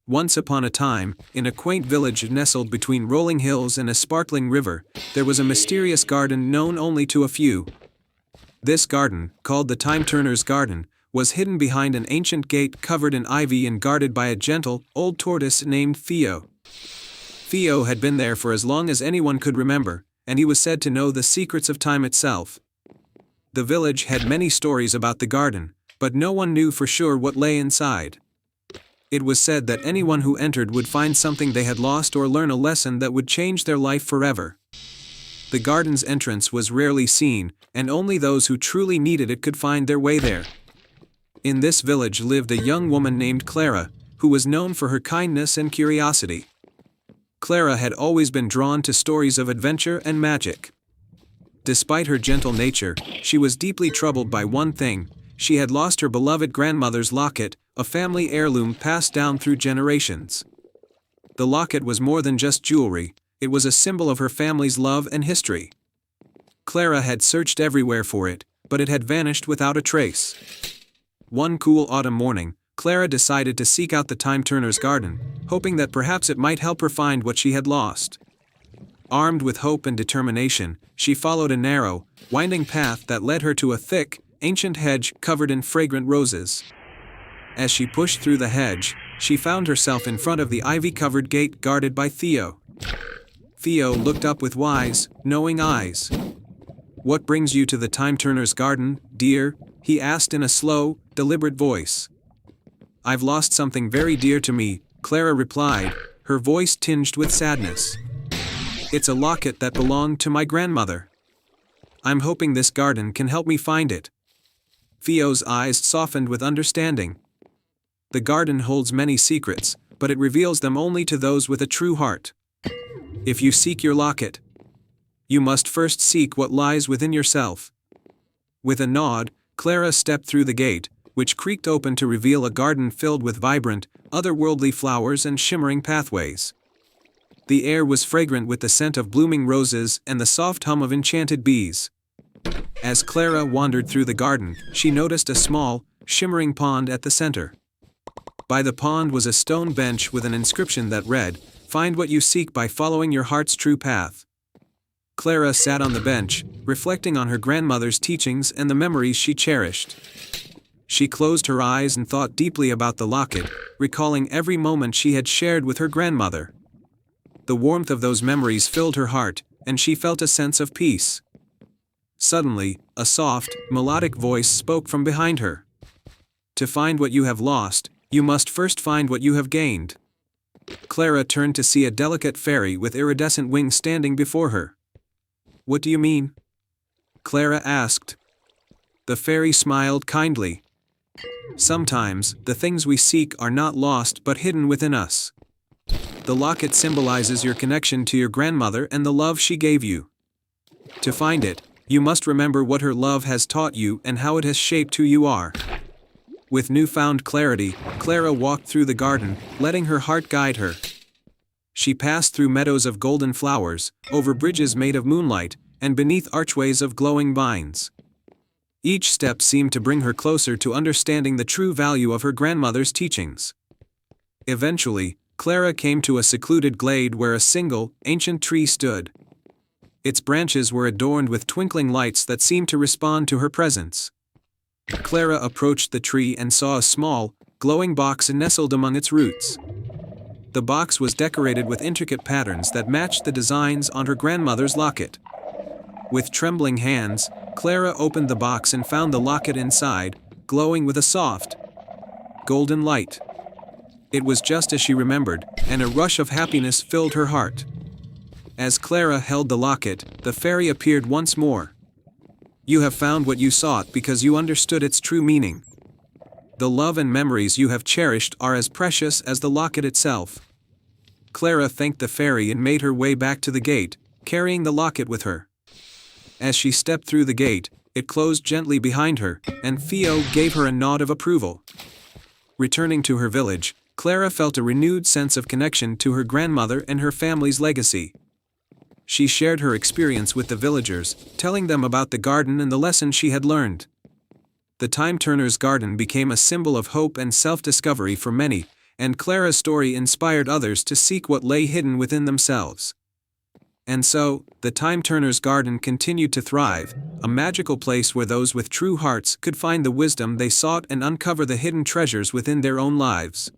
Once upon a time, in a quaint village nestled between rolling hills and a sparkling river, there was a mysterious garden known only to a few. This garden, called the Time Turner's Garden, was hidden behind an ancient gate covered in ivy and guarded by a gentle, old tortoise named Theo. Theo had been there for as long as anyone could remember, and he was said to know the secrets of time itself. The village had many stories about the garden, but no one knew for sure what lay inside. It was said that anyone who entered would find something they had lost or learn a lesson that would change their life forever. The garden's entrance was rarely seen, and only those who truly needed it could find their way there. In this village lived a young woman named Clara, who was known for her kindness and curiosity. Clara had always been drawn to stories of adventure and magic. Despite her gentle nature, she was deeply troubled by one thing: she had lost her beloved grandmother's locket, a family heirloom passed down through generations. The locket was more than just jewelry, it was a symbol of her family's love and history. Clara had searched everywhere for it, but it had vanished without a trace. One cool autumn morning, Clara decided to seek out the Time Turner's Garden, hoping that perhaps it might help her find what she had lost. Armed with hope and determination, she followed a narrow, winding path that led her to a thick, ancient hedge covered in fragrant roses. As she pushed through the hedge, she found herself in front of the ivy-covered gate guarded by Theo. Theo looked up with wise, knowing eyes. "What brings you to the Time Turner's Garden, dear?" he asked in a slow, deliberate voice. "I've lost something very dear to me," Clara replied, her voice tinged with sadness. "It's a locket that belonged to my grandmother. I'm hoping this garden can help me find it." Theo's eyes softened with understanding. The garden holds many secrets, but it reveals them only to those with a true heart. If you seek your locket, you must first seek what lies within yourself. With a nod, Clara stepped through the gate, which creaked open to reveal a garden filled with vibrant, otherworldly flowers and shimmering pathways. The air was fragrant with the scent of blooming roses and the soft hum of enchanted bees. As Clara wandered through the garden, she noticed a small, shimmering pond at the center. By the pond was a stone bench with an inscription that read, "Find what you seek by following your heart's true path." Clara sat on the bench, reflecting on her grandmother's teachings and the memories she cherished. She closed her eyes and thought deeply about the locket, recalling every moment she had shared with her grandmother. The warmth of those memories filled her heart, and she felt a sense of peace. Suddenly, a soft, melodic voice spoke from behind her. "To find what you have lost, you must first find what you have gained." Clara turned to see a delicate fairy with iridescent wings standing before her. "What do you mean?" Clara asked. The fairy smiled kindly. "Sometimes, the things we seek are not lost but hidden within us. The locket symbolizes your connection to your grandmother and the love she gave you. To find it, you must remember what her love has taught you and how it has shaped who you are." With newfound clarity, Clara walked through the garden, letting her heart guide her. She passed through meadows of golden flowers, over bridges made of moonlight, and beneath archways of glowing vines. Each step seemed to bring her closer to understanding the true value of her grandmother's teachings. Eventually, Clara came to a secluded glade where a single, ancient tree stood. Its branches were adorned with twinkling lights that seemed to respond to her presence. Clara approached the tree and saw a small, glowing box nestled among its roots. The box was decorated with intricate patterns that matched the designs on her grandmother's locket. With trembling hands, Clara opened the box and found the locket inside, glowing with a soft, golden light. It was just as she remembered, and a rush of happiness filled her heart. As Clara held the locket, the fairy appeared once more. "You have found what you sought because you understood its true meaning. The love and memories you have cherished are as precious as the locket itself." Clara thanked the fairy and made her way back to the gate, carrying the locket with her. As she stepped through the gate, it closed gently behind her, and Theo gave her a nod of approval. Returning to her village, Clara felt a renewed sense of connection to her grandmother and her family's legacy. She shared her experience with the villagers, telling them about the garden and the lessons she had learned. The Time Turner's Garden became a symbol of hope and self-discovery for many, and Clara's story inspired others to seek what lay hidden within themselves. And so, the Time Turner's Garden continued to thrive, a magical place where those with true hearts could find the wisdom they sought and uncover the hidden treasures within their own lives.